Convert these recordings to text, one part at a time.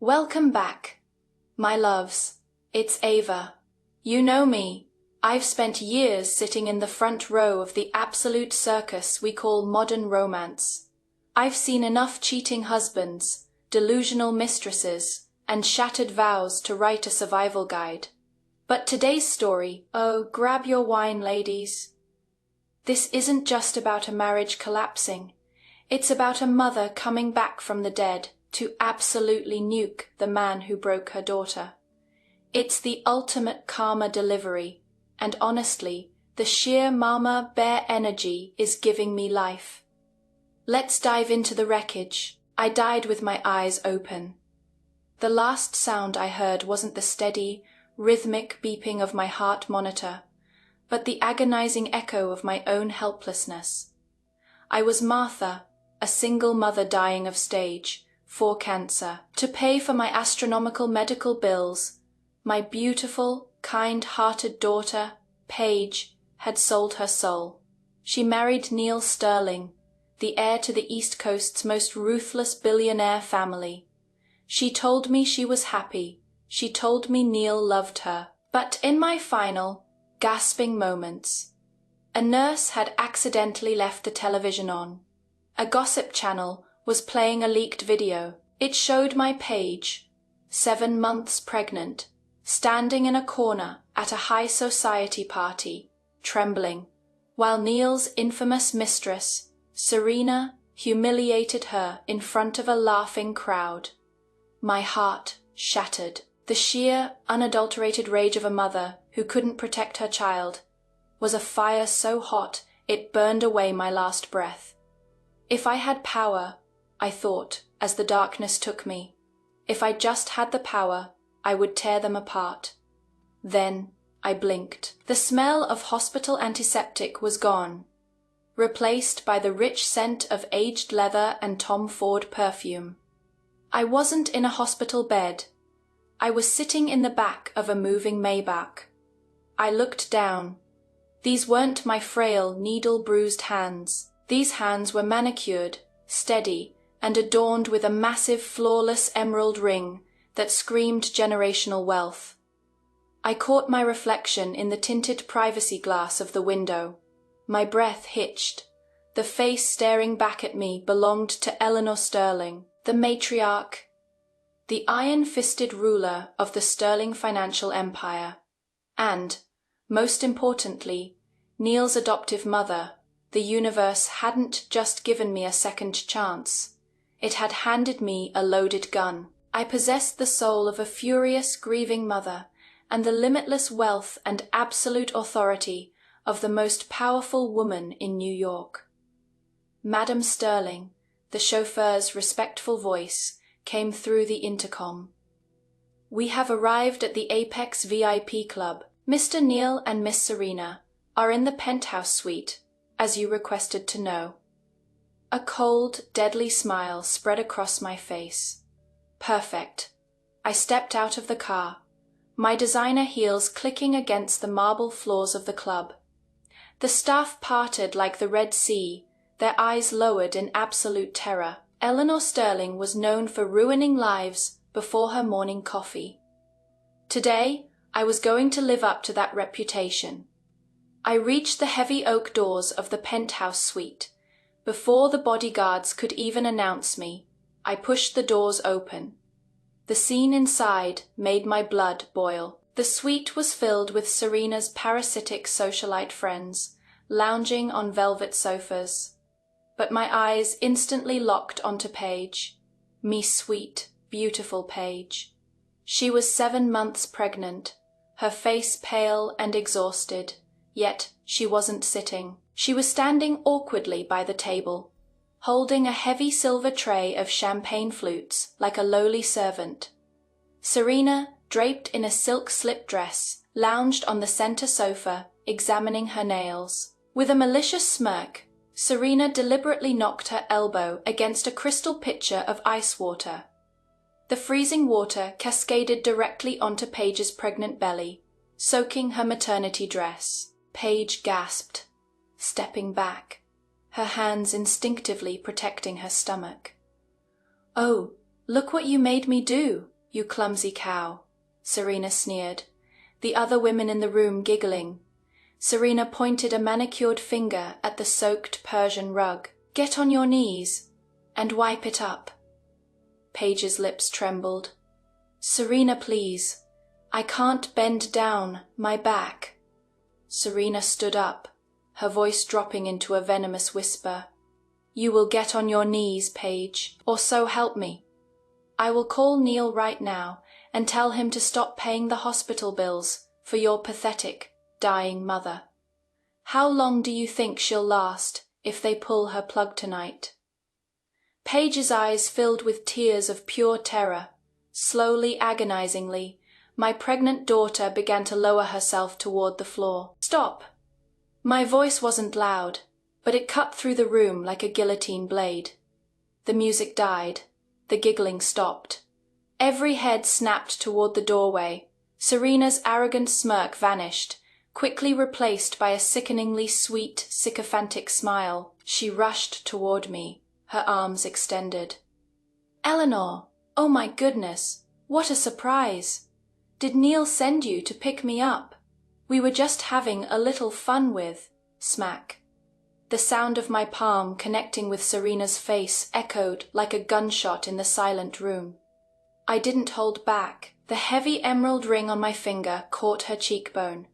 Welcome back, my loves. It's Ava. You know me. I've spent years sitting in the front row of the absolute circus we call modern romance. I've seen enough cheating husbands, delusional mistresses, and shattered vows to write a survival guide. But today's story, oh, grab your wine, ladies. This isn't just about a marriage collapsing. It's about a mother coming back from the dead to absolutely nuke the man who broke her daughter. It's the ultimate karma delivery, and honestly, the sheer mama bear energy is giving me life. Let's dive into the wreckage. I died with my eyes open. The last sound I heard wasn't the steady, rhythmic beeping of my heart monitor, but the agonizing echo of my own helplessness. I was Martha, a single mother dying of stage 4 cancer. To pay for my astronomical medical bills, my beautiful, kind-hearted daughter, Paige, had sold her soul. She married Neil Sterling, the heir to the East Coast's most ruthless billionaire family. She told me she was happy. She told me Neil loved her. But in my final, gasping moments, a nurse had accidentally left the television on. A gossip channel was playing a leaked video. It showed my Paige, 7 months pregnant, standing in a corner at a high society party, trembling, while Neil's infamous mistress, Serena, humiliated her in front of a laughing crowd. My heart shattered. The sheer, unadulterated rage of a mother who couldn't protect her child was a fire so hot it burned away my last breath. If I had power, I thought, as the darkness took me, if I just had the power, I would tear them apart. Then I blinked. The smell of hospital antiseptic was gone, replaced by the rich scent of aged leather and Tom Ford perfume. I wasn't in a hospital bed. I was sitting in the back of a moving Maybach. I looked down. These weren't my frail, needle-bruised hands. These hands were manicured, steady, and adorned with a massive, flawless emerald ring that screamed generational wealth. I caught my reflection in the tinted privacy glass of the window. My breath hitched. The face staring back at me belonged to Eleanor Sterling, the matriarch, the iron-fisted ruler of the Sterling financial empire, and, most importantly, Neil's adoptive mother. The universe hadn't just given me a second chance. It had handed me a loaded gun. I possessed the soul of a furious, grieving mother and the limitless wealth and absolute authority of the most powerful woman in New York. Madam Sterling, the chauffeur's respectful voice, came through the intercom. "We have arrived at the Apex VIP Club. Mr. Neil and Miss Serena are in the penthouse suite, as you requested to know." A cold, deadly smile spread across my face. Perfect. I stepped out of the car, my designer heels clicking against the marble floors of the club. The staff parted like the Red Sea, their eyes lowered in absolute terror. Eleanor Sterling was known for ruining lives before her morning coffee. Today, I was going to live up to that reputation. I reached the heavy oak doors of the penthouse suite. Before the bodyguards could even announce me, I pushed the doors open. The scene inside made my blood boil. The suite was filled with Serena's parasitic socialite friends, lounging on velvet sofas. But my eyes instantly locked onto Paige. Me sweet, beautiful Paige. She was 7 months pregnant, her face pale and exhausted, yet she wasn't sitting. She was standing awkwardly by the table, holding a heavy silver tray of champagne flutes like a lowly servant. Serena, draped in a silk slip dress, lounged on the center sofa, examining her nails. With a malicious smirk, Serena deliberately knocked her elbow against a crystal pitcher of ice water. The freezing water cascaded directly onto Paige's pregnant belly, soaking her maternity dress. Paige gasped, stepping back, her hands instinctively protecting her stomach. "Oh, Look what you made me do, you clumsy cow, Serena sneered, the other women in the room giggling. Serena pointed a manicured finger at the soaked Persian rug. Get on your knees and wipe it up. Paige's lips trembled. Serena, please. I can't bend down, my back. Serena stood up, her voice dropping into a venomous whisper. You will get on your knees, Paige, or so help me. I will call Neil right now and tell him to stop paying the hospital bills for your pathetic, dying mother. How long do you think she'll last if they pull her plug tonight? Paige's eyes filled with tears of pure terror. Slowly, agonizingly, my pregnant daughter began to lower herself toward the floor. Stop! My voice wasn't loud, but it cut through the room like a guillotine blade. The music died. The giggling stopped. Every head snapped toward the doorway. Serena's arrogant smirk vanished, quickly replaced by a sickeningly sweet, sycophantic smile. She rushed toward me, her arms extended. Eleanor! Oh my goodness! What a surprise! Did Neil send you to pick me up? We were just having a little fun with... Smack. The sound of my palm connecting with Serena's face echoed like a gunshot in the silent room. I didn't hold back. The heavy emerald ring on my finger caught her cheekbone.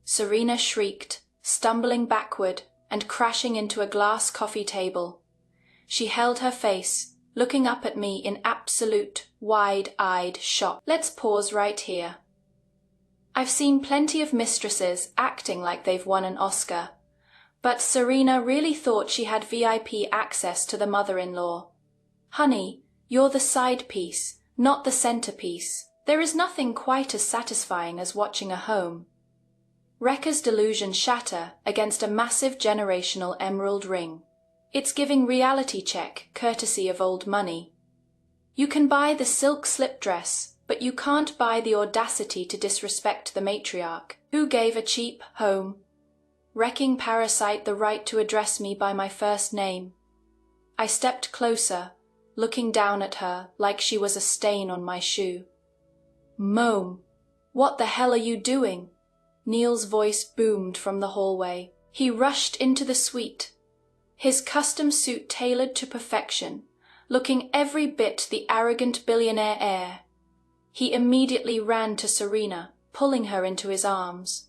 Serena shrieked, stumbling backward and crashing into a glass coffee table. She held her face, looking up at me in absolute, wide-eyed shock. Let's pause right here. I've seen plenty of mistresses acting like they've won an Oscar, but Serena really thought she had VIP access to the mother-in-law. Honey, you're the side piece, not the centerpiece. There is nothing quite as satisfying as watching a home. Rekka's delusions shatter against a massive generational emerald ring. It's giving reality check, courtesy of old money. You can buy the silk slip dress, but you can't buy the audacity to disrespect the matriarch, who gave a cheap home, wrecking parasite the right to address me by my first name. I stepped closer, looking down at her like she was a stain on my shoe. Mom, what the hell are you doing? Neil's voice boomed from the hallway. He rushed into the suite, his custom suit tailored to perfection, looking every bit the arrogant billionaire heir. He immediately ran to Serena, pulling her into his arms.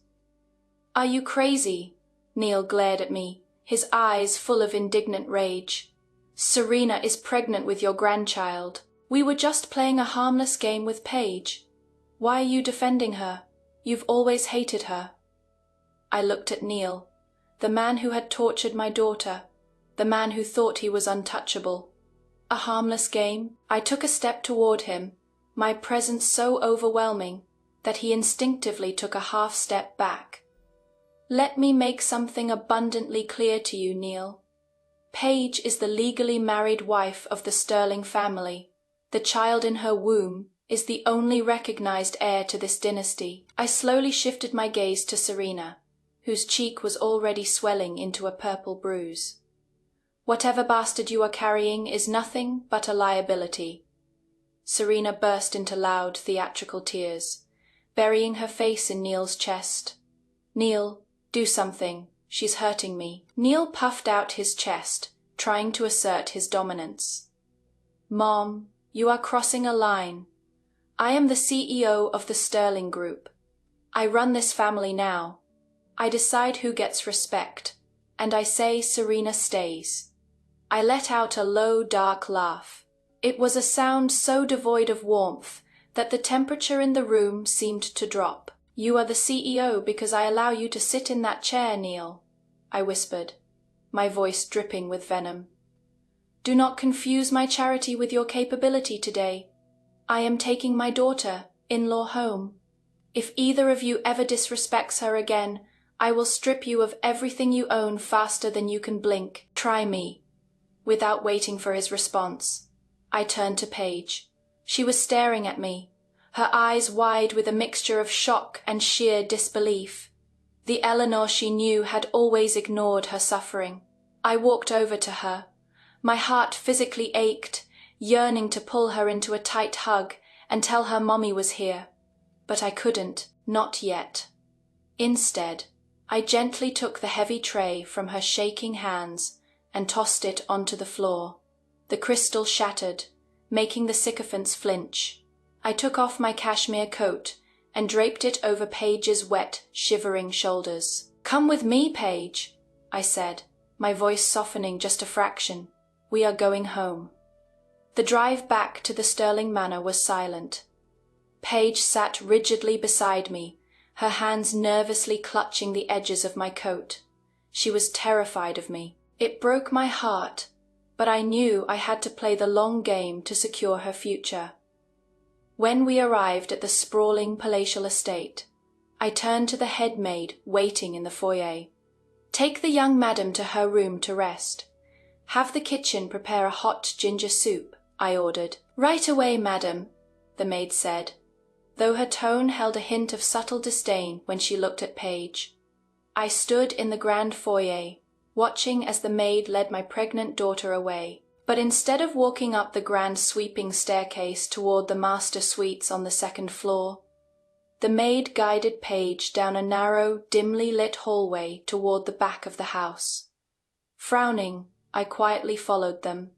Are you crazy? Neil glared at me, his eyes full of indignant rage. Serena is pregnant with your grandchild. We were just playing a harmless game with Paige. Why are you defending her? You've always hated her. I looked at Neil, the man who had tortured my daughter, the man who thought he was untouchable. A harmless game? I took a step toward him, my presence so overwhelming that he instinctively took a half step back. Let me make something abundantly clear to you, Neil. Paige is the legally married wife of the Sterling family. The child in her womb is the only recognized heir to this dynasty. I slowly shifted my gaze to Serena, whose cheek was already swelling into a purple bruise. Whatever bastard you are carrying is nothing but a liability. Serena burst into loud, theatrical tears, burying her face in Neil's chest. Neil, do something. She's hurting me. Neil puffed out his chest, trying to assert his dominance. Mom, you are crossing a line. I am the CEO of the Sterling Group. I run this family now. I decide who gets respect, and I say Serena stays. I let out a low, dark laugh. It was a sound so devoid of warmth that the temperature in the room seemed to drop. You are the CEO because I allow you to sit in that chair, Neil, I whispered, my voice dripping with venom. Do not confuse my charity with your capability today. I am taking my daughter, in-law, home. If either of you ever disrespects her again, I will strip you of everything you own faster than you can blink. Try me. Without waiting for his response, I turned to Paige. She was staring at me, her eyes wide with a mixture of shock and sheer disbelief. The Eleanor she knew had always ignored her suffering. I walked over to her. My heart physically ached, yearning to pull her into a tight hug and tell her mommy was here. But I couldn't, not yet. Instead, I gently took the heavy tray from her shaking hands and tossed it onto the floor. The crystal shattered, making the sycophants flinch. I took off my cashmere coat and draped it over Paige's wet, shivering shoulders. "Come with me, Paige," I said, my voice softening just a fraction. "We are going home." The drive back to the Sterling Manor was silent. Paige sat rigidly beside me, her hands nervously clutching the edges of my coat. She was terrified of me. It broke my heart, but I knew I had to play the long game to secure her future. When we arrived at the sprawling palatial estate, I turned to the head maid waiting in the foyer. "Take the young madam to her room to rest. Have the kitchen prepare a hot ginger soup," I ordered. "Right away, madam," the maid said, though her tone held a hint of subtle disdain when she looked at Paige. I stood in the grand foyer, watching as the maid led my pregnant daughter away. But instead of walking up the grand sweeping staircase toward the master suites on the second floor, the maid guided Paige down a narrow, dimly lit hallway toward the back of the house. Frowning, I quietly followed them.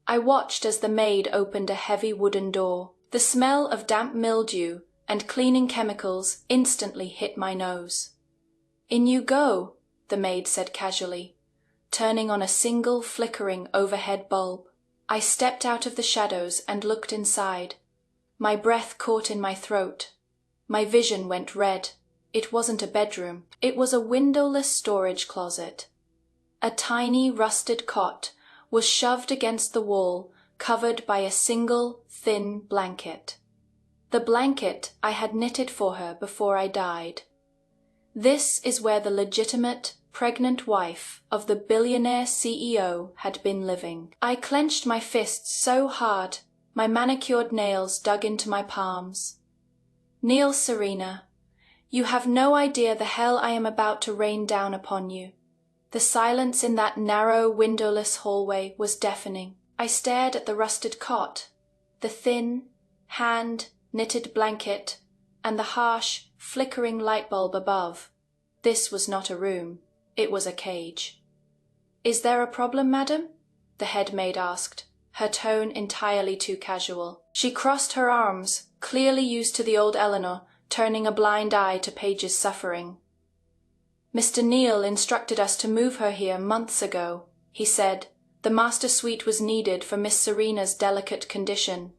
I watched as the maid opened a heavy wooden door. The smell of damp mildew and cleaning chemicals instantly hit my nose. "In you go," the maid said casually, turning on a single flickering overhead bulb. I stepped out of the shadows and looked inside. My breath caught in my throat. My vision went red. It wasn't a bedroom. It was a windowless storage closet. A tiny rusted cot was shoved against the wall, covered by a single, thin blanket. The blanket I had knitted for her before I died. This is where the legitimate, pregnant wife of the billionaire CEO had been living. I clenched my fists so hard, my manicured nails dug into my palms. "Kneel, Serena. You have no idea the hell I am about to rain down upon you." The silence in that narrow, windowless hallway was deafening. I stared at the rusted cot, the thin, hand-knitted blanket, and the harsh, flickering light bulb above. This was not a room. It was a cage. "Is there a problem, madam?" the head maid asked, her tone entirely too casual. She crossed her arms, clearly used to the old Eleanor, turning a blind eye to Paige's suffering. "Mr. Neal instructed us to move her here months ago," he said. "The master suite was needed for Miss Serena's delicate condition."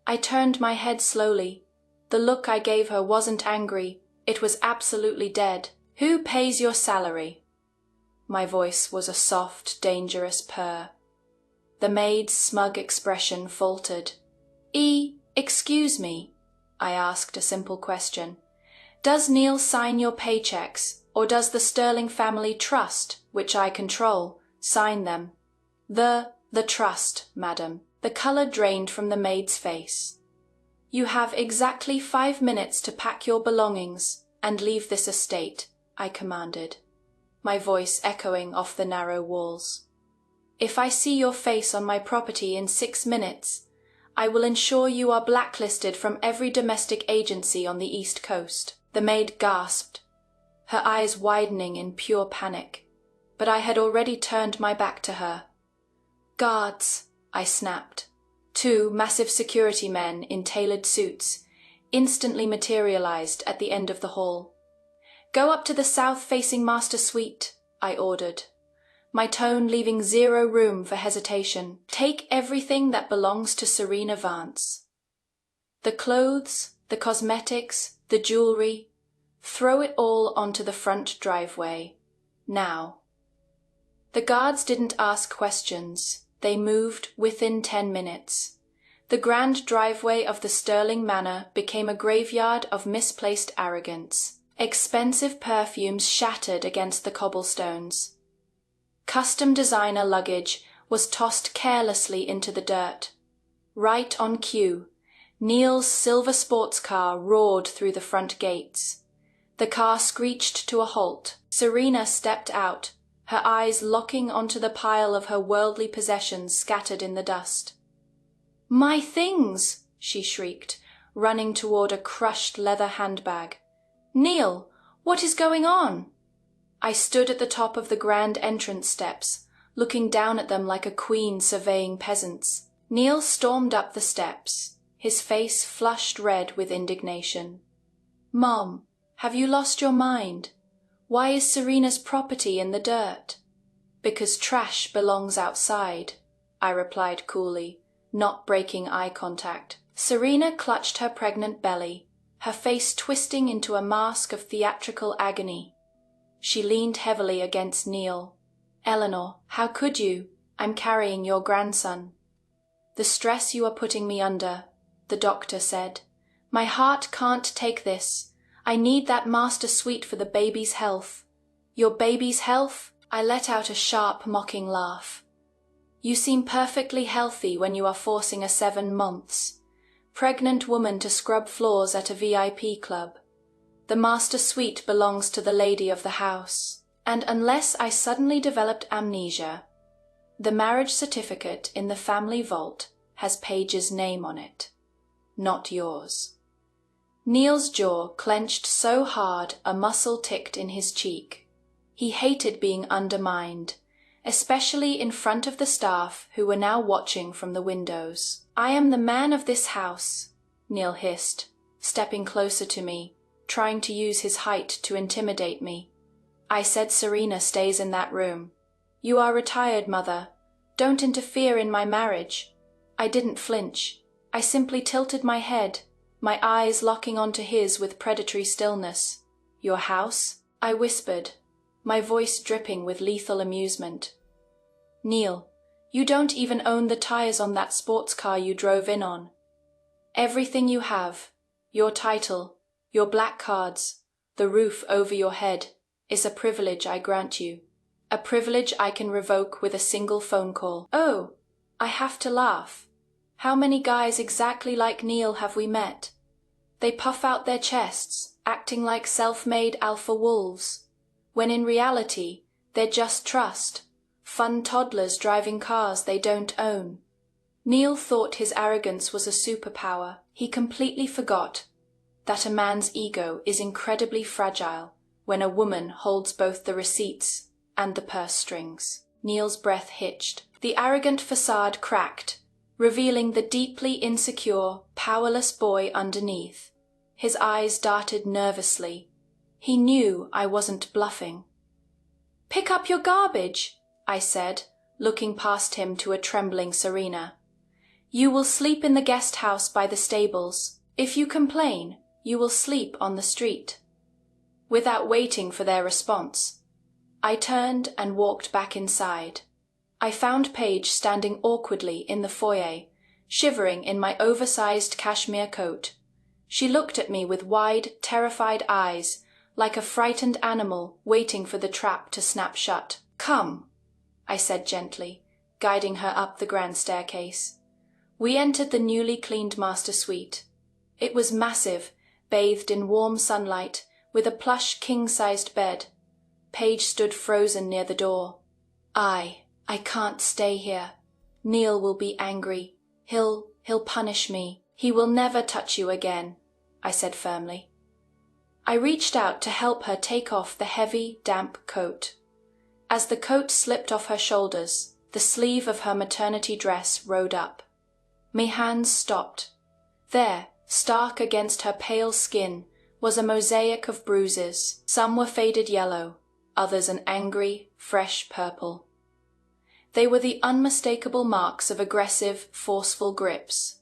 I turned my head slowly. The look I gave her wasn't angry. It was absolutely dead. "Who pays your salary?" My voice was a soft, dangerous purr. The maid's smug expression faltered. Excuse me," I asked a simple question. "Does Neil sign your paychecks, or does the Sterling Family Trust, which I control, sign them?" The trust, madam." The color drained from the maid's face. "You have exactly 5 minutes to pack your belongings and leave this estate," I commanded, my voice echoing off the narrow walls. "If I see your face on my property in 6 minutes, I will ensure you are blacklisted from every domestic agency on the East Coast." The maid gasped, her eyes widening in pure panic, but I had already turned my back to her. "Guards," I snapped. 2 massive security men in tailored suits instantly materialized at the end of the hall. "Go up to the south-facing master suite," I ordered, my tone leaving zero room for hesitation. "Take everything that belongs to Serena Vance. The clothes, the cosmetics, the jewelry. Throw it all onto the front driveway. Now." The guards didn't ask questions. They moved within 10 minutes. The grand driveway of the Sterling Manor became a graveyard of misplaced arrogance. Expensive perfumes shattered against the cobblestones. Custom designer luggage was tossed carelessly into the dirt. Right on cue, Neil's silver sports car roared through the front gates. The car screeched to a halt. Serena stepped out, her eyes locking onto the pile of her worldly possessions scattered in the dust. My things! She shrieked, running toward a crushed leather handbag. Neil, what is going on? I stood at the top of the grand entrance steps, looking down at them like a queen surveying peasants. Neil stormed up the steps, his face flushed red with indignation. Mom, have you lost your mind? Why is Serena's property in the dirt? Because trash belongs outside, I replied coolly, not breaking eye contact. Serena clutched her pregnant belly, her face twisting into a mask of theatrical agony. She leaned heavily against Neil. Eleanor, how could you? I'm carrying your grandson. The stress you are putting me under, the doctor said. My heart can't take this. I need that master suite for the baby's health. Your baby's health? I let out a sharp, mocking laugh. You seem perfectly healthy when you are forcing a 7 months. Pregnant woman to scrub floors at a VIP club. The master suite belongs to the lady of the house. And unless I suddenly developed amnesia, the marriage certificate in the family vault has Paige's name on it, not yours. Neil's jaw clenched so hard a muscle ticked in his cheek. He hated being undermined, especially in front of the staff who were now watching from the windows. I am the man of this house, Neil hissed, stepping closer to me, trying to use his height to intimidate me. I said Serena stays in that room. You are retired, Mother. Don't interfere in my marriage. I didn't flinch. I simply tilted my head, my eyes locking onto his with predatory stillness. Your house? I whispered, my voice dripping with lethal amusement. Neil, you don't even own the tires on that sports car you drove in on. Everything you have, your title, your black cards, the roof over your head, is a privilege I grant you. A privilege I can revoke with a single phone call. Oh, I have to laugh. How many guys exactly like Neil have we met? They puff out their chests, acting like self-made alpha wolves, when in reality, they're just trust, fun toddlers driving cars they don't own. Neil thought his arrogance was a superpower. He completely forgot that a man's ego is incredibly fragile when a woman holds both the receipts and the purse strings. Neil's breath hitched. The arrogant facade cracked, revealing the deeply insecure, powerless boy underneath. His eyes darted nervously. He knew I wasn't bluffing. Pick up your garbage, I said, looking past him to a trembling Serena. You will sleep in the guest house by the stables. If you complain, you will sleep on the street. Without waiting for their response, I turned and walked back inside. I found Paige standing awkwardly in the foyer, shivering in my oversized cashmere coat. She looked at me with wide, terrified eyes, like a frightened animal waiting for the trap to snap shut. Come, I said gently, guiding her up the grand staircase. We entered the newly cleaned master suite. It was massive, bathed in warm sunlight, with a plush king-sized bed. Paige stood frozen near the door. I can't stay here. Neil will be angry. He'll punish me. He will never touch you again, I said firmly. I reached out to help her take off the heavy, damp coat. As the coat slipped off her shoulders, the sleeve of her maternity dress rode up. My hands stopped. There, stark against her pale skin, was a mosaic of bruises. Some were faded yellow, others an angry, fresh purple. They were the unmistakable marks of aggressive, forceful grips.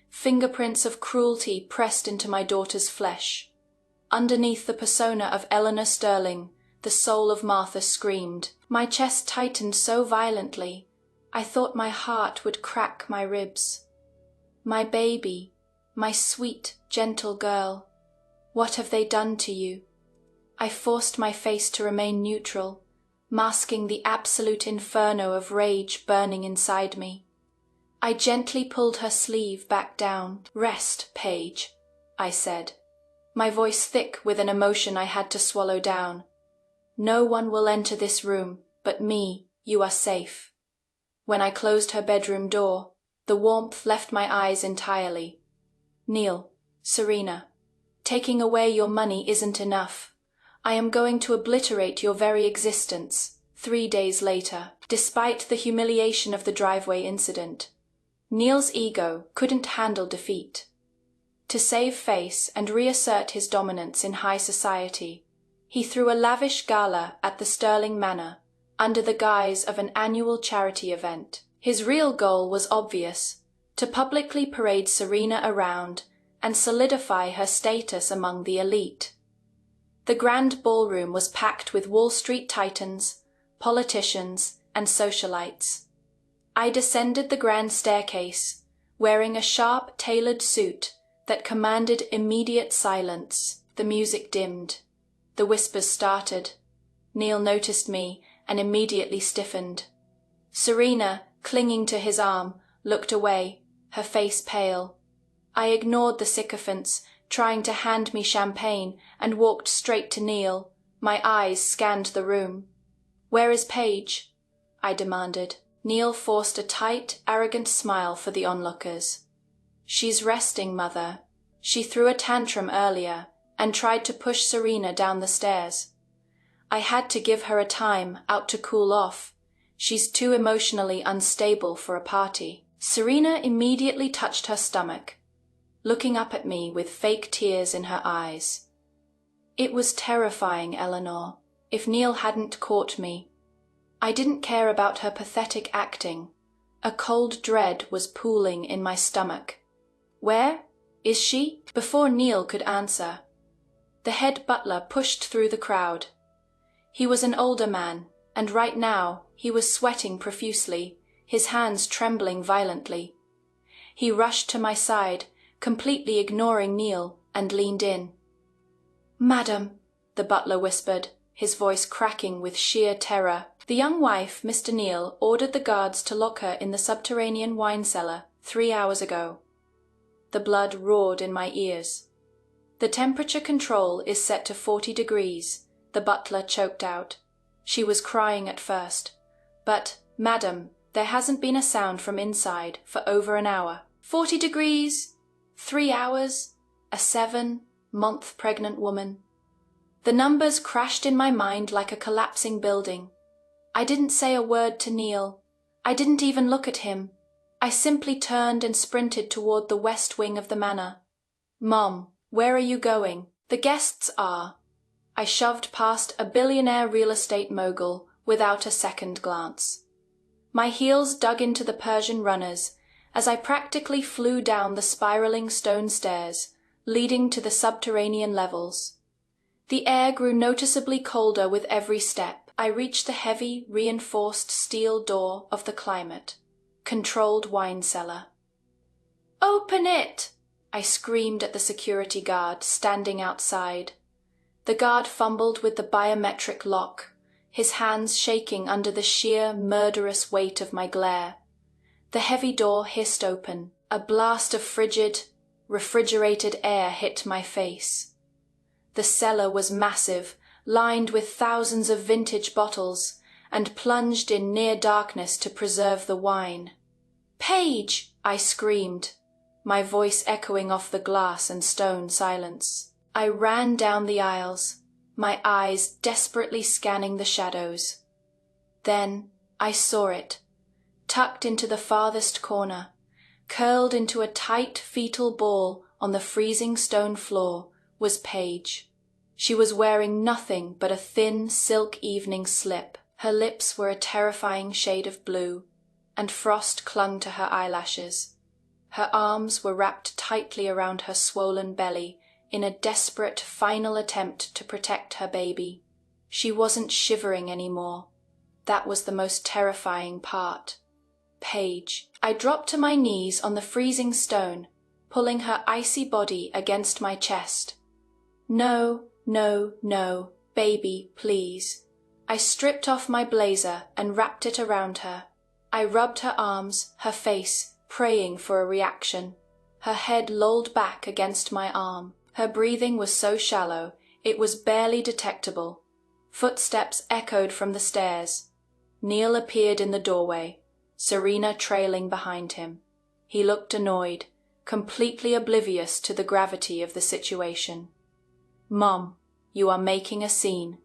Fingerprints of cruelty pressed into my daughter's flesh. Underneath the persona of Eleanor Sterling, the soul of Martha screamed. My chest tightened so violently, I thought my heart would crack my ribs. My baby, my sweet, gentle girl, what have they done to you? I forced my face to remain neutral, masking the absolute inferno of rage burning inside me. I gently pulled her sleeve back down. Rest, Paige, I said, my voice thick with an emotion I had to swallow down. No one will enter this room, but me. You are safe. When I closed her bedroom door, The warmth left my eyes entirely. Neil, Serena, taking away your money isn't enough. I am going to obliterate your very existence. 3 days later, despite the humiliation of the driveway incident, Neil's ego couldn't handle defeat. To save face and reassert his dominance in high society, he threw a lavish gala at the Sterling Manor under the guise of an annual charity event. His real goal was obvious: to publicly parade Serena around and solidify her status among the elite. The grand ballroom was packed with Wall Street titans, politicians, and socialites. I descended the grand staircase, wearing a sharp, tailored suit that commanded immediate silence. The music dimmed. The whispers started. Neil noticed me and immediately stiffened. Serena, clinging to his arm, looked away, her face pale. I ignored the sycophants, trying to hand me champagne, and walked straight to Neil. My eyes scanned the room. "Where is Paige?" I demanded. Neil forced a tight, arrogant smile for the onlookers. "She's resting, Mother. She threw a tantrum earlier and tried to push Serena down the stairs. I had to give her a time out to cool off. She's too emotionally unstable for a party." Serena immediately touched her stomach, looking up at me with fake tears in her eyes. It was terrifying, Eleanor, if Neil hadn't caught me. I didn't care about her pathetic acting. A cold dread was pooling in my stomach. "Where is she?" Before Neil could answer, the head butler pushed through the crowd. He was an older man, and right now he was sweating profusely, his hands trembling violently. He rushed to my side, completely ignoring Neil, and leaned in. "Madam," the butler whispered, his voice cracking with sheer terror. "The young wife, Mr. Neil, ordered the guards to lock her in the subterranean wine cellar 3 hours ago." The blood roared in my ears. "The temperature control is set to 40 degrees, the butler choked out. She was crying at first. "But, madam, there hasn't been a sound from inside for over an hour." 40 degrees? 3 hours? A 7-month pregnant woman? The numbers crashed in my mind like a collapsing building. I didn't say a word to Neil. I didn't even look at him. I simply turned and sprinted toward the west wing of the manor. "Mom, where are you going?" "The guests are." I shoved past a billionaire real estate mogul without a second glance. My heels dug into the Persian runners as I practically flew down the spiraling stone stairs leading to the subterranean levels. The air grew noticeably colder with every step. I reached the heavy, reinforced steel door of the climate, controlled wine cellar. "Open it!" I screamed at the security guard standing outside. The guard fumbled with the biometric lock, his hands shaking under the sheer, murderous weight of my glare. The heavy door hissed open. A blast of frigid, refrigerated air hit my face. The cellar was massive, lined with thousands of vintage bottles, and plunged in near darkness to preserve the wine. "Paige!" I screamed, my voice echoing off the glass and stone silence. I ran down the aisles, my eyes desperately scanning the shadows. Then I saw it, tucked into the farthest corner, curled into a tight fetal ball on the freezing stone floor, was Paige. She was wearing nothing but a thin silk evening slip. Her lips were a terrifying shade of blue, and frost clung to her eyelashes. Her arms were wrapped tightly around her swollen belly in a desperate final attempt to protect her baby. She wasn't shivering anymore. That was the most terrifying part. Paige. I dropped to my knees on the freezing stone, pulling her icy body against my chest. "No, no, no, baby, please." I stripped off my blazer and wrapped it around her. I rubbed her arms, her face, praying for a reaction. Her head lolled back against my arm. Her breathing was so shallow, it was barely detectable. Footsteps echoed from the stairs. Neil appeared in the doorway, Serena trailing behind him. He looked annoyed, completely oblivious to the gravity of the situation. "Mom, you are making a scene,"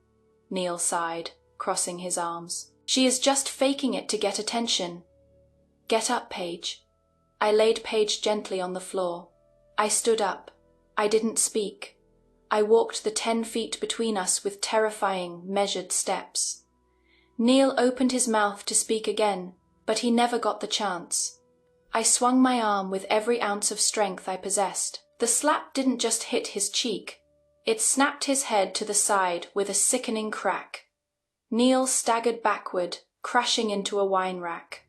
Neil sighed, crossing his arms. "She is just faking it to get attention." "Get up, Paige." I laid Paige gently on the floor. I stood up. I didn't speak. I walked the 10 feet between us with terrifying, measured steps. Neil opened his mouth to speak again, but he never got the chance. I swung my arm with every ounce of strength I possessed. The slap didn't just hit his cheek. It snapped his head to the side with a sickening crack. Neil staggered backward, crashing into a wine rack.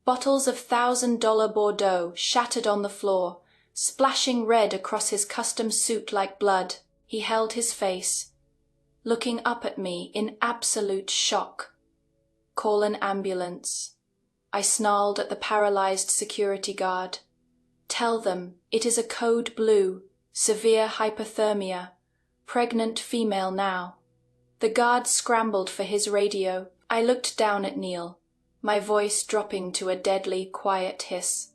Bottles of $1,000 Bordeaux shattered on the floor, splashing red across his custom suit like blood. He held his face, looking up at me in absolute shock. "Call an ambulance." I snarled at the paralyzed security guard. "Tell them it is a code blue, severe hypothermia, pregnant female now." The guard scrambled for his radio. I looked down at Neil, my voice dropping to a deadly, quiet hiss.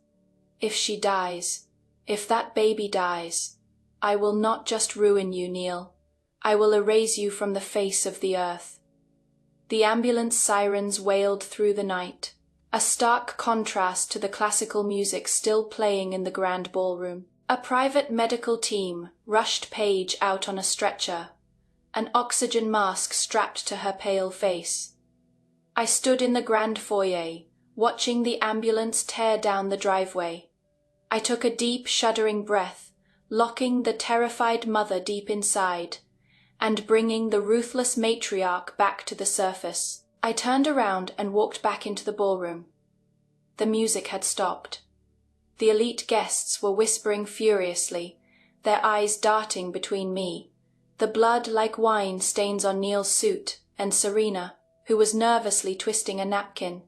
"If she dies, if that baby dies, I will not just ruin you, Neil. I will erase you from the face of the earth." The ambulance sirens wailed through the night, a stark contrast to the classical music still playing in the grand ballroom. A private medical team rushed Paige out on a stretcher, an oxygen mask strapped to her pale face. I stood in the grand foyer, watching the ambulance tear down the driveway. I took a deep, shuddering breath, locking the terrified mother deep inside, and bringing the ruthless matriarch back to the surface. I turned around and walked back into the ballroom. The music had stopped. The elite guests were whispering furiously, their eyes darting between me, the blood like wine stains on Neil's suit, and Serena, who was nervously twisting a napkin.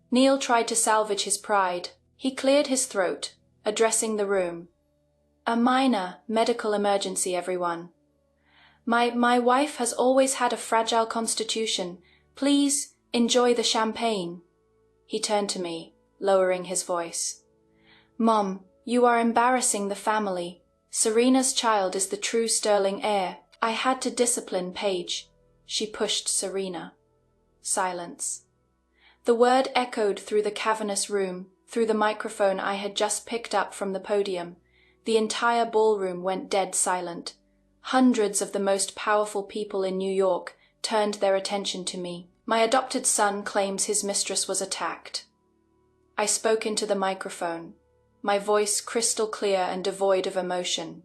Neil tried to salvage his pride. He cleared his throat, addressing the room. "A minor medical emergency, everyone. My wife has always had a fragile constitution. Please enjoy the champagne." He turned to me, lowering his voice. "Mom, you are embarrassing the family. Serena's child is the true sterling heir. I had to discipline Paige." She pushed Serena. Silence. The word echoed through the cavernous room, through the microphone I had just picked up from the podium. The entire ballroom went dead silent. Hundreds of the most powerful people in New York turned their attention to me. "My adopted son claims his mistress was attacked." I spoke into the microphone, my voice crystal clear and devoid of emotion.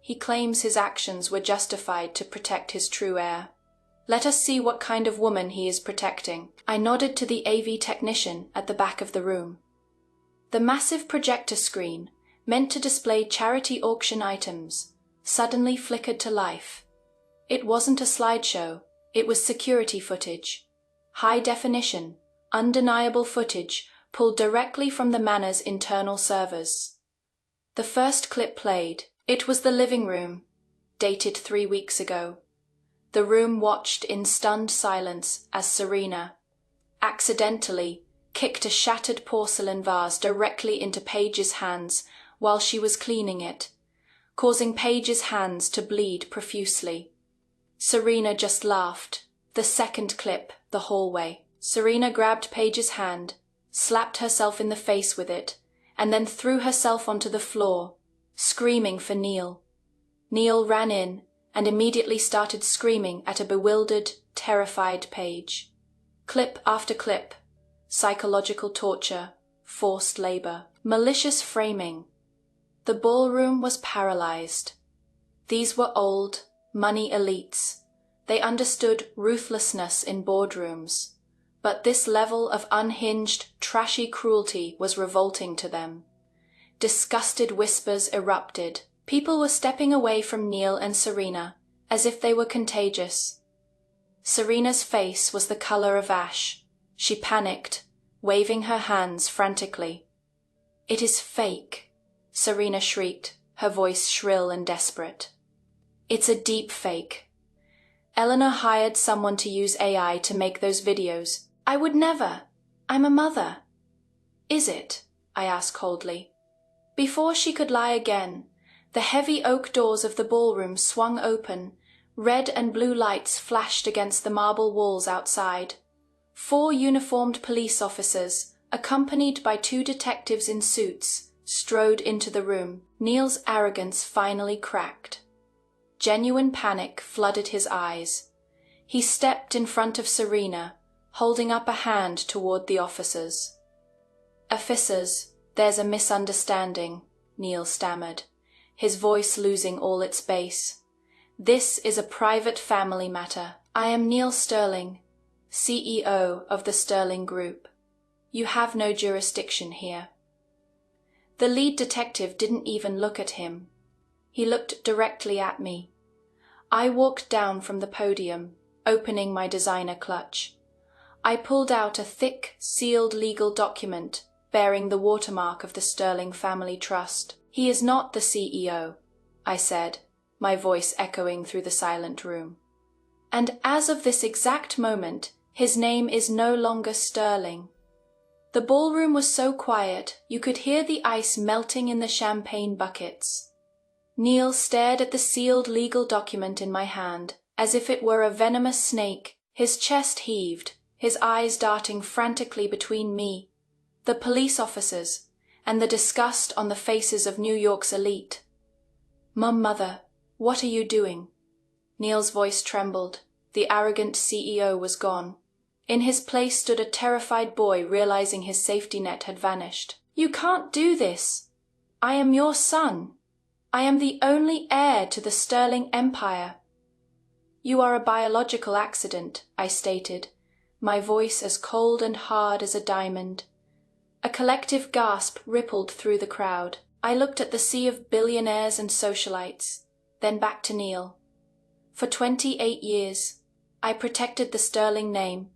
"He claims his actions were justified to protect his true heir. Let us see what kind of woman he is protecting." I nodded to the AV technician at the back of the room. The massive projector screen, meant to display charity auction items, suddenly flickered to life. It wasn't a slideshow, it was security footage. High definition, undeniable footage pulled directly from the Manor's internal servers. The first clip played. It was the living room, dated 3 weeks ago. The room watched in stunned silence as Serena, accidentally, kicked a shattered porcelain vase directly into Paige's hands while she was cleaning it, causing Paige's hands to bleed profusely. Serena just laughed. The second clip, the hallway. Serena grabbed Paige's hand, slapped herself in the face with it, and then threw herself onto the floor, screaming for Neil. Neil ran in and immediately started screaming at a bewildered, terrified Paige. Clip after clip, psychological torture, forced labor, malicious framing. The ballroom was paralyzed. These were old, money elites. They understood ruthlessness in boardrooms, but this level of unhinged, trashy cruelty was revolting to them. Disgusted whispers erupted. People were stepping away from Neil and Serena, as if they were contagious. Serena's face was the color of ash. She panicked, waving her hands frantically. "It is fake," Serena shrieked, her voice shrill and desperate. "It's a deep fake. Eleanor hired someone to use AI to make those videos. I would never. I'm a mother." "Is it?" I asked coldly. Before she could lie again, the heavy oak doors of the ballroom swung open, red and blue lights flashed against the marble walls outside. 4 uniformed police officers, accompanied by 2 detectives in suits, strode into the room. Neil's arrogance finally cracked. Genuine panic flooded his eyes. He stepped in front of Serena, holding up a hand toward the officers. "Officers, there's a misunderstanding," Neil stammered, his voice losing all its bass. "This is a private family matter. I am Neil Sterling, CEO of the Sterling Group. You have no jurisdiction here." The lead detective didn't even look at him. He looked directly at me. I walked down from the podium, opening my designer clutch. I pulled out a thick, sealed legal document bearing the watermark of the Sterling Family Trust. "He is not the CEO," I said, my voice echoing through the silent room. "And as of this exact moment, his name is no longer Sterling." The ballroom was so quiet you could hear the ice melting in the champagne buckets. Neil stared at the sealed legal document in my hand, as if it were a venomous snake. His chest heaved, his eyes darting frantically between me, the police officers, and the disgust on the faces of New York's elite. Mother, what are you doing?" Neil's voice trembled. The arrogant CEO was gone. In his place stood a terrified boy realizing his safety net had vanished. "You can't do this. I am your son. I am the only heir to the Sterling Empire." "You are a biological accident," I stated, my voice as cold and hard as a diamond. A collective gasp rippled through the crowd. I looked at the sea of billionaires and socialites, then back to Neil. For 28 years, I protected the Sterling name.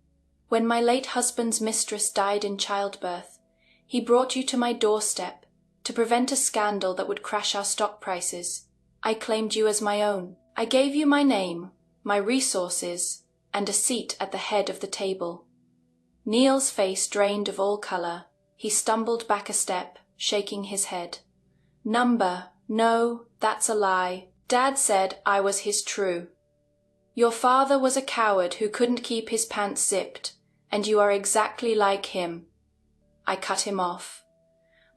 When my late husband's mistress died in childbirth, he brought you to my doorstep to prevent a scandal that would crash our stock prices. I claimed you as my own. I gave you my name, my resources, and a seat at the head of the table. Neil's face drained of all color. He stumbled back a step, shaking his head. No, that's a lie. Dad said I was his true. Your father was a coward who couldn't keep his pants zipped, and you are exactly like him." I cut him off,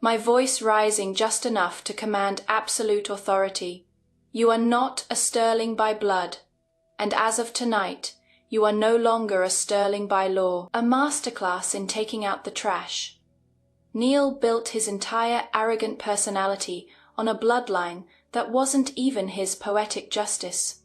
my voice rising just enough to command absolute authority. "You are not a Sterling by blood, and as of tonight, you are no longer a Sterling by law." A masterclass in taking out the trash. Neil built his entire arrogant personality on a bloodline that wasn't even his poetic justice.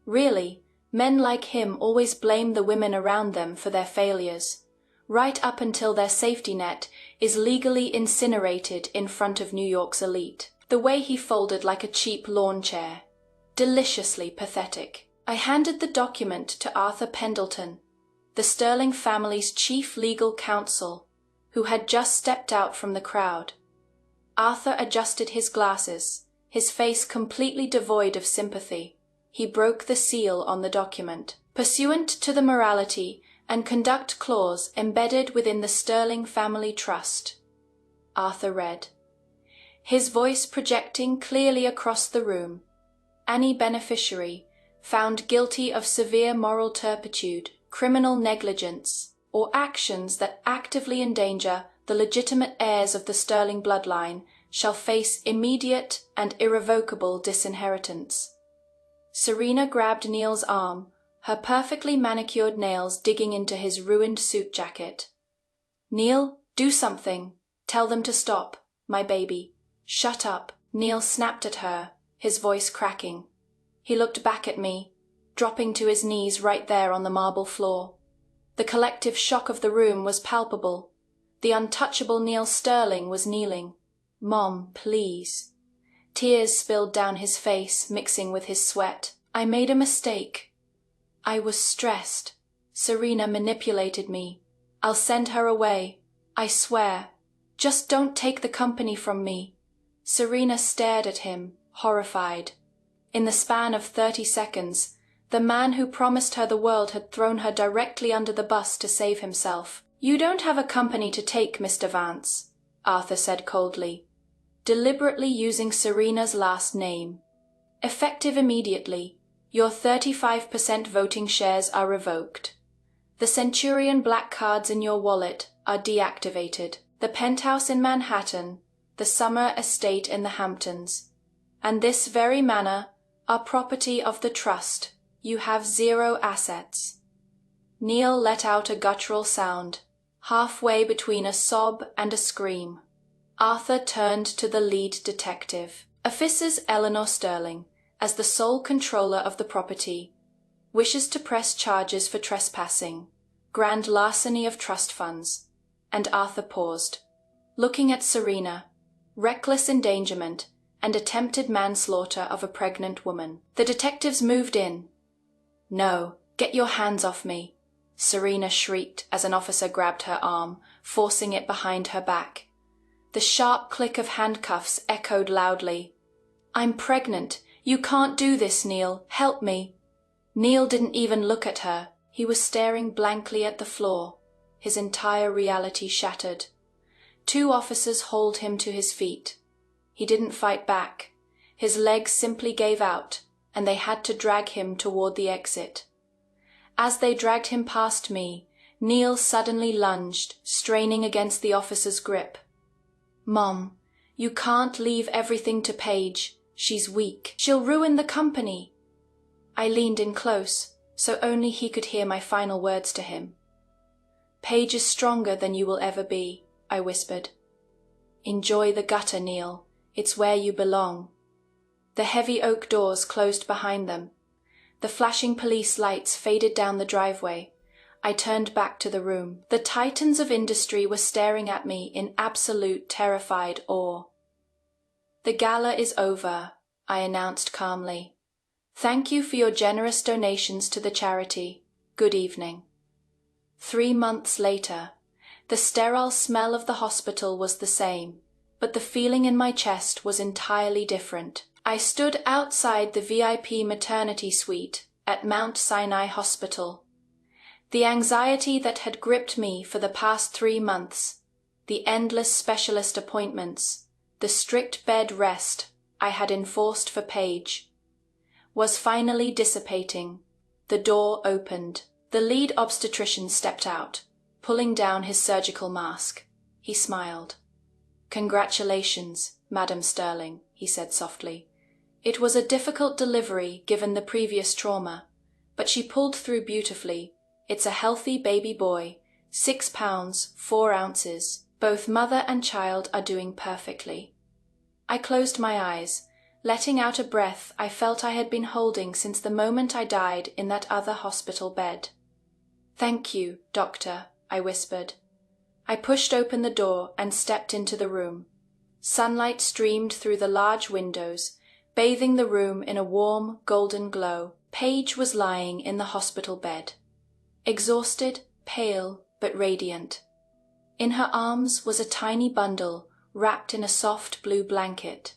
Really, men like him always blame the women around them for their failures, right up until their safety net is legally incinerated in front of New York's elite. The way he folded like a cheap lawn chair. Deliciously pathetic. I handed the document to Arthur Pendleton, the Sterling family's chief legal counsel, who had just stepped out from the crowd. Arthur adjusted his glasses, his face completely devoid of sympathy. He broke the seal on the document. "Pursuant to the morality and conduct clause embedded within the Sterling Family Trust," Arthur read, his voice projecting clearly across the room. "Any beneficiary found guilty of severe moral turpitude, criminal negligence, or actions that actively endanger the legitimate heirs of the Sterling bloodline shall face immediate and irrevocable disinheritance." Serena grabbed Neil's arm, her perfectly manicured nails digging into his ruined suit jacket. "Neil, do something. Tell them to stop, my baby. Shut up." Neil snapped at her, his voice cracking. He looked back at me, dropping to his knees right there on the marble floor. The collective shock of the room was palpable. The untouchable Neil Sterling was kneeling. "Mom, please." Tears spilled down his face, mixing with his sweat. "I made a mistake. I was stressed. Serena manipulated me. I'll send her away. I swear. Just don't take the company from me." Serena stared at him, horrified. In the span of 30 seconds, the man who promised her the world had thrown her directly under the bus to save himself. "You don't have a company to take, Mr. Vance. Arthur said coldly, deliberately using Serena's last name. Effective immediately, your 35% voting shares are revoked. The Centurion black cards in your wallet are deactivated. The penthouse in Manhattan, the summer estate in the Hamptons, and this very manor are property of the trust. You have 0 assets. Neil let out a guttural sound, halfway between a sob and a scream. Arthur turned to the lead detective. Officers Eleanor Sterling, as the sole controller of the property, wishes to press charges for trespassing, grand larceny of trust funds, and Arthur paused, looking at Serena, reckless endangerment, and attempted manslaughter of a pregnant woman. The detectives moved in. No, get your hands off me, Serena shrieked as an officer grabbed her arm, forcing it behind her back. The sharp click of handcuffs echoed loudly. I'm pregnant. You can't do this, Neil. Help me. Neil didn't even look at her. He was staring blankly at the floor, his entire reality shattered. 2 officers hauled him to his feet. He didn't fight back. His legs simply gave out, and they had to drag him toward the exit. As they dragged him past me, Neil suddenly lunged, straining against the officer's grip. Mom, you can't leave everything to Paige. She's weak. She'll ruin the company. I leaned in close, so only he could hear my final words to him. Paige is stronger than you will ever be, I whispered. Enjoy the gutter, Neil. It's where you belong. The heavy oak doors closed behind them. The flashing police lights faded down the driveway. I turned back to the room. The titans of industry were staring at me in absolute terrified awe. The gala is over, I announced calmly. Thank you for your generous donations to the charity. Good evening. 3 months later, the sterile smell of the hospital was the same, but the feeling in my chest was entirely different. I stood outside the VIP maternity suite at Mount Sinai Hospital. The anxiety that had gripped me for the past 3 months, the endless specialist appointments, the strict bed rest I had enforced for Paige, was finally dissipating. The door opened. The lead obstetrician stepped out, pulling down his surgical mask. He smiled. Congratulations, Madam Sterling, he said softly. It was a difficult delivery given the previous trauma, but she pulled through beautifully. It's a healthy baby boy, 6 pounds, 4 ounces. Both mother and child are doing perfectly. I closed my eyes, letting out a breath I felt I had been holding since the moment I died in that other hospital bed. Thank you, doctor, I whispered. I pushed open the door and stepped into the room. Sunlight streamed through the large windows, bathing the room in a warm, golden glow. Paige was lying in the hospital bed. Exhausted, pale, but radiant. In her arms was a tiny bundle wrapped in a soft blue blanket.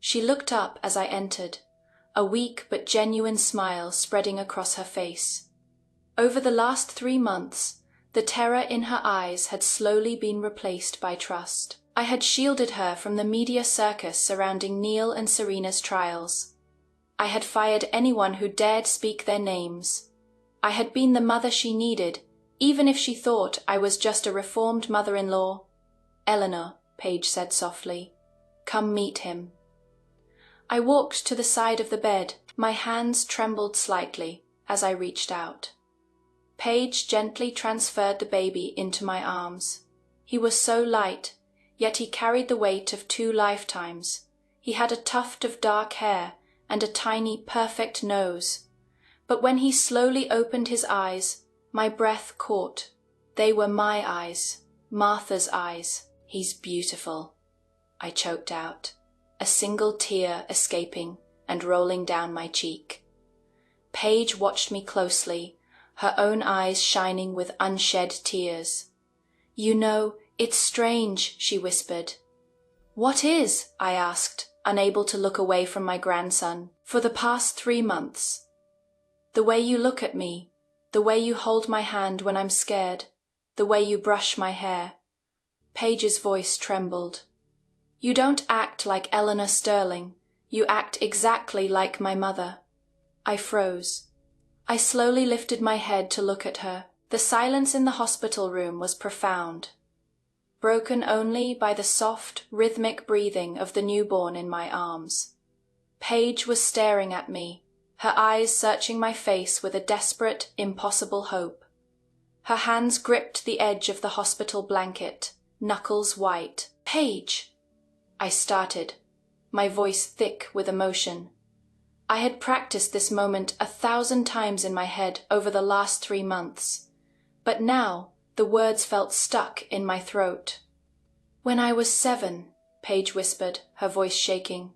She looked up as I entered, a weak but genuine smile spreading across her face. Over the last 3 months, the terror in her eyes had slowly been replaced by trust. I had shielded her from the media circus surrounding Neil and Serena's trials. I had fired anyone who dared speak their names. I had been the mother she needed, even if she thought I was just a reformed mother-in-law. Eleanor, Paige said softly, come meet him. I walked to the side of the bed. My hands trembled slightly as I reached out. Paige gently transferred the baby into my arms. He was so light, yet he carried the weight of 2 lifetimes. He had a tuft of dark hair and a tiny, perfect nose. But when he slowly opened his eyes, my breath caught. They were my eyes, Martha's eyes. He's beautiful, I choked out, a single tear escaping and rolling down my cheek. Paige watched me closely, her own eyes shining with unshed tears. You know, it's strange, she whispered. What is? I asked, unable to look away from my grandson. For the past 3 months. The way you look at me, the way you hold my hand when I'm scared, the way you brush my hair. Paige's voice trembled. You don't act like Eleanor Sterling. You act exactly like my mother. I froze. I slowly lifted my head to look at her. The silence in the hospital room was profound, broken only by the soft, rhythmic breathing of the newborn in my arms. Paige was staring at me, her eyes searching my face with a desperate, impossible hope. Her hands gripped the edge of the hospital blanket, knuckles white. "Paige!" I started, my voice thick with emotion. I had practiced this moment 1,000 times in my head over the last 3 months, but now the words felt stuck in my throat. "When I was 7, Paige whispered, her voice shaking,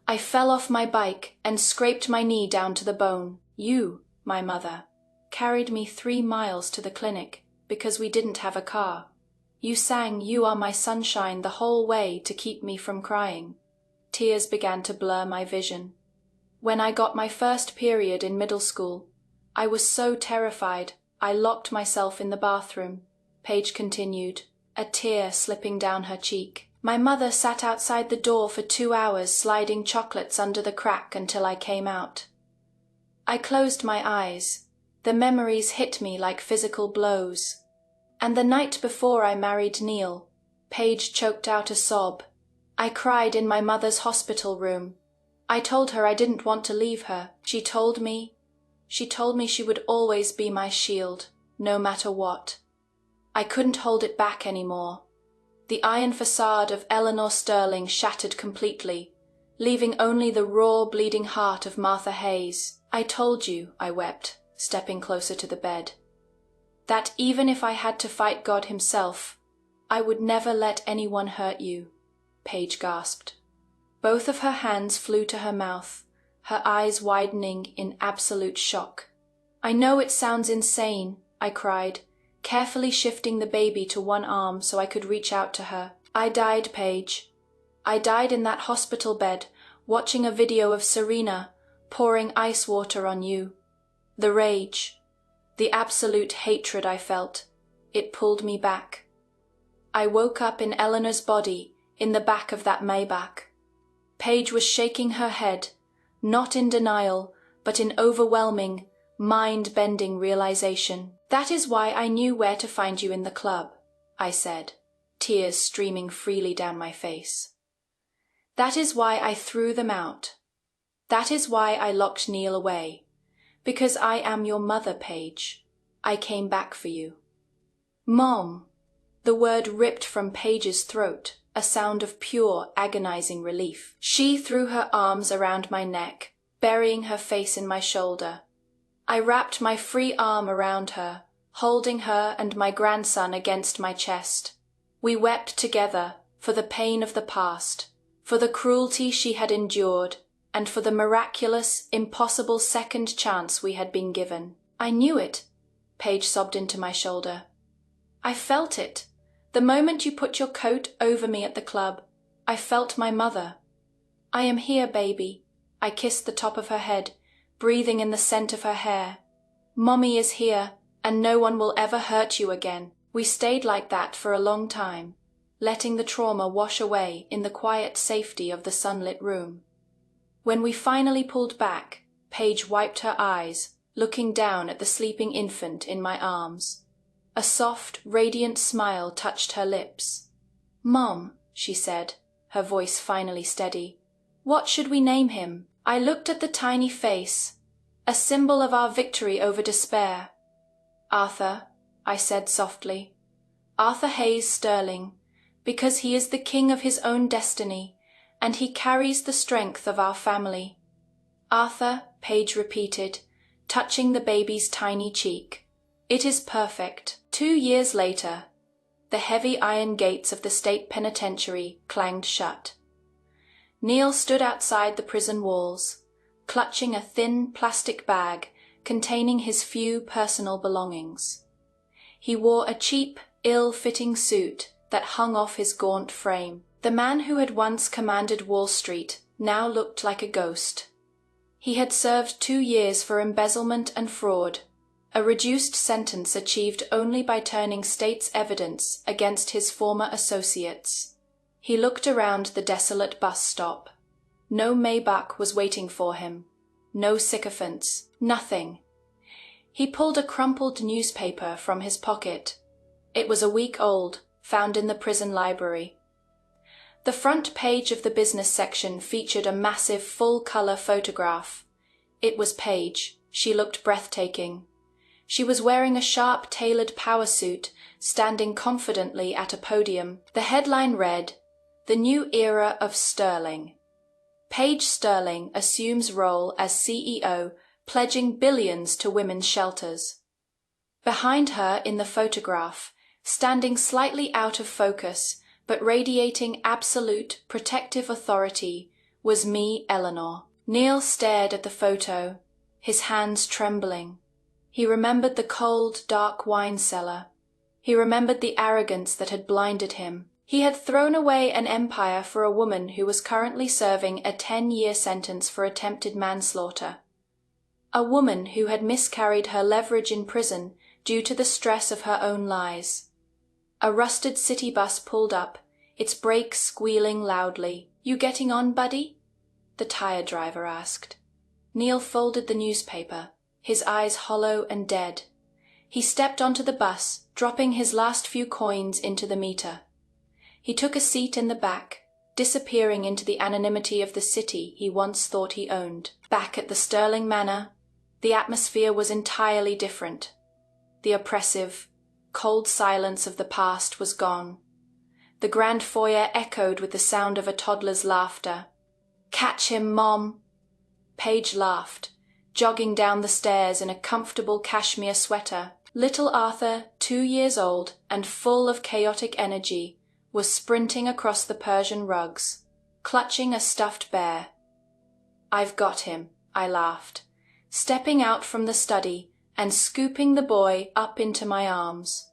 "I fell off my bike and scraped my knee down to the bone. You, my mother, carried me 3 miles to the clinic because we didn't have a car. You sang 'You Are My Sunshine' the whole way to keep me from crying." Tears began to blur my vision. "When I got my first period in middle school, I was so terrified I locked myself in the bathroom," Paige continued, a tear slipping down her cheek. "My mother sat outside the door for 2 hours sliding chocolates under the crack until I came out." I closed my eyes. The memories hit me like physical blows. "And the night before I married Neil," Paige choked out a sob, "I cried in my mother's hospital room. I told her I didn't want to leave her. She told me she would always be my shield, no matter what." I couldn't hold it back anymore. The iron facade of Eleanor Sterling shattered completely, leaving only the raw, bleeding heart of Martha Hayes. "I told you," I wept, stepping closer to the bed, "that even if I had to fight God himself, I would never let anyone hurt you," Paige gasped. Both of her hands flew to her mouth, her eyes widening in absolute shock. "I know it sounds insane," I cried, carefully shifting the baby to one arm so I could reach out to her. "I died, Paige. I died in that hospital bed, watching a video of Serena pouring ice water on you. The rage, the absolute hatred I felt, it pulled me back. I woke up in Eleanor's body in the back of that Maybach." Paige was shaking her head, not in denial, but in overwhelming, mind-bending realization. "That is why I knew where to find you in the club," I said, tears streaming freely down my face. "That is why I threw them out. That is why I locked Neil away. Because I am your mother, Paige. I came back for you." "Mom!" The word ripped from Paige's throat, a sound of pure, agonizing relief. She threw her arms around my neck, burying her face in my shoulder. I wrapped my free arm around her, holding her and my grandson against my chest. We wept together for the pain of the past, for the cruelty she had endured, and for the miraculous, impossible second chance we had been given. "I knew it," Paige sobbed into my shoulder. "I felt it. The moment you put your coat over me at the club, I felt my mother. I am here, baby." I kissed the top of her head, breathing in the scent of her hair. "Mommy is here, and no one will ever hurt you again." We stayed like that for a long time, letting the trauma wash away in the quiet safety of the sunlit room. When we finally pulled back, Paige wiped her eyes, looking down at the sleeping infant in my arms. A soft, radiant smile touched her lips. "Mom," she said, her voice finally steady, "what should we name him?" I looked at the tiny face, a symbol of our victory over despair. "Arthur," I said softly. "Arthur Hayes Sterling, because he is the king of his own destiny, and he carries the strength of our family." "Arthur," Paige repeated, touching the baby's tiny cheek. "It is perfect." 2 years later, the heavy iron gates of the state penitentiary clanged shut. Neil stood outside the prison walls, clutching a thin plastic bag containing his few personal belongings. He wore a cheap, ill-fitting suit that hung off his gaunt frame. The man who had once commanded Wall Street now looked like a ghost. He had served 2 years for embezzlement and fraud, a reduced sentence achieved only by turning state's evidence against his former associates. He looked around the desolate bus stop. No Maybach was waiting for him. No sycophants. Nothing. He pulled a crumpled newspaper from his pocket. It was a week old, found in the prison library. The front page of the business section featured a massive full-color photograph. It was Paige. She looked breathtaking. She was wearing a sharp-tailored power suit, standing confidently at a podium. The headline read, "The New Era of Sterling." Paige Sterling assumes role as CEO, pledging billions to women's shelters. Behind her in the photograph, standing slightly out of focus, but radiating absolute protective authority, was me, Eleanor. Neil stared at the photo, his hands trembling. He remembered the cold, dark wine cellar. He remembered the arrogance that had blinded him. He had thrown away an empire for a woman who was currently serving a 10-year sentence for attempted manslaughter. A woman who had miscarried her leverage in prison due to the stress of her own lies. A rusted city bus pulled up, its brakes squealing loudly. "You getting on, buddy?" the tire driver asked. Neil folded the newspaper, his eyes hollow and dead. He stepped onto the bus, dropping his last few coins into the meter. He took a seat in the back, disappearing into the anonymity of the city he once thought he owned. Back at the Sterling Manor, the atmosphere was entirely different. The oppressive, cold silence of the past was gone. The grand foyer echoed with the sound of a toddler's laughter. "Catch him, Mom!" Paige laughed, jogging down the stairs in a comfortable cashmere sweater. Little Arthur, 2 years old and full of chaotic energy, was sprinting across the Persian rugs, clutching a stuffed bear. "I've got him," I laughed, stepping out from the study and scooping the boy up into my arms.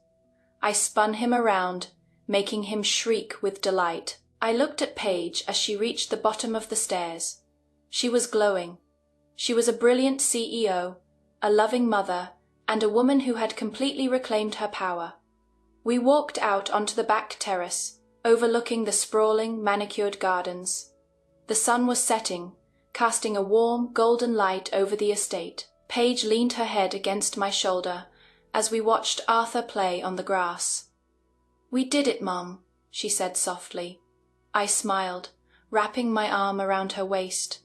I spun him around, making him shriek with delight. I looked at Paige as she reached the bottom of the stairs. She was glowing. She was a brilliant CEO, a loving mother, and a woman who had completely reclaimed her power. We walked out onto the back terrace, overlooking the sprawling, manicured gardens. The sun was setting, casting a warm, golden light over the estate. Paige leaned her head against my shoulder as we watched Arthur play on the grass. "We did it, Mom," she said softly. I smiled, wrapping my arm around her waist.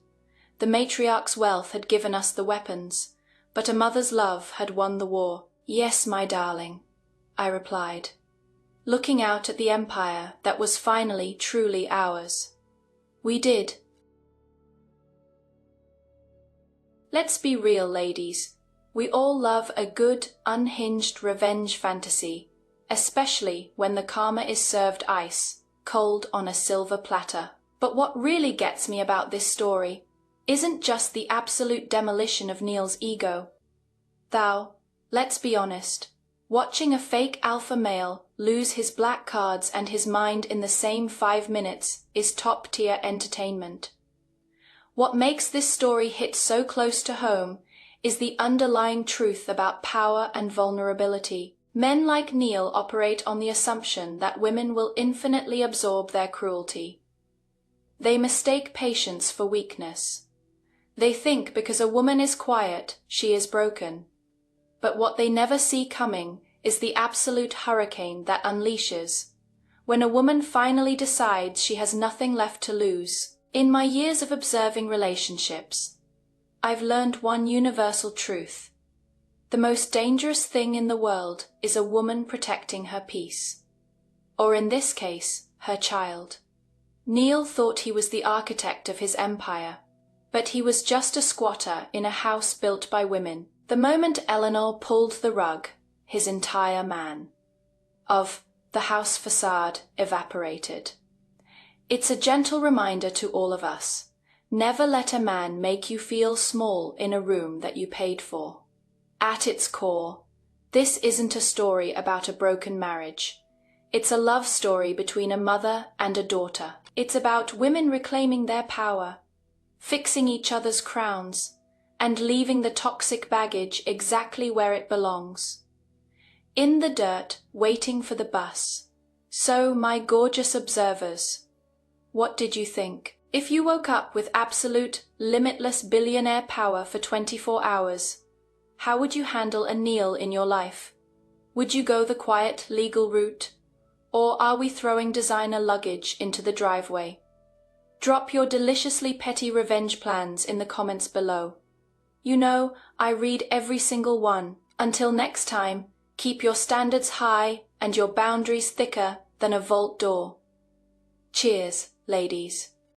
The matriarch's wealth had given us the weapons, but a mother's love had won the war. "Yes, my darling," I replied, looking out at the empire that was finally truly ours. We did. Let's be real, ladies. We all love a good, unhinged revenge fantasy, especially when the karma is served ice, cold on a silver platter. But what really gets me about this story isn't just the absolute demolition of Neil's ego. Though, let's be honest, watching a fake alpha male lose his black cards and his mind in the same 5 minutes is top-tier entertainment. What makes this story hit so close to home is the underlying truth about power and vulnerability. Men like Neil operate on the assumption that women will infinitely absorb their cruelty. They mistake patience for weakness. They think because a woman is quiet, she is broken. But what they never see coming is the absolute hurricane that unleashes when a woman finally decides she has nothing left to lose. In my years of observing relationships, I've learned one universal truth. The most dangerous thing in the world is a woman protecting her peace. Or in this case, her child. Neil thought he was the architect of his empire, but he was just a squatter in a house built by women. The moment Eleanor pulled the rug, his entire man of the house facade evaporated. It's a gentle reminder to all of us. Never let a man make you feel small in a room that you paid for. At its core, this isn't a story about a broken marriage. It's a love story between a mother and a daughter. It's about women reclaiming their power, fixing each other's crowns, and leaving the toxic baggage exactly where it belongs. In the dirt, waiting for the bus. So, my gorgeous observers, what did you think? If you woke up with absolute, limitless billionaire power for 24 hours, how would you handle a Neil in your life? Would you go the quiet, legal route? Or are we throwing designer luggage into the driveway? Drop your deliciously petty revenge plans in the comments below. You know, I read every single one. Until next time, keep your standards high and your boundaries thicker than a vault door. Cheers, ladies.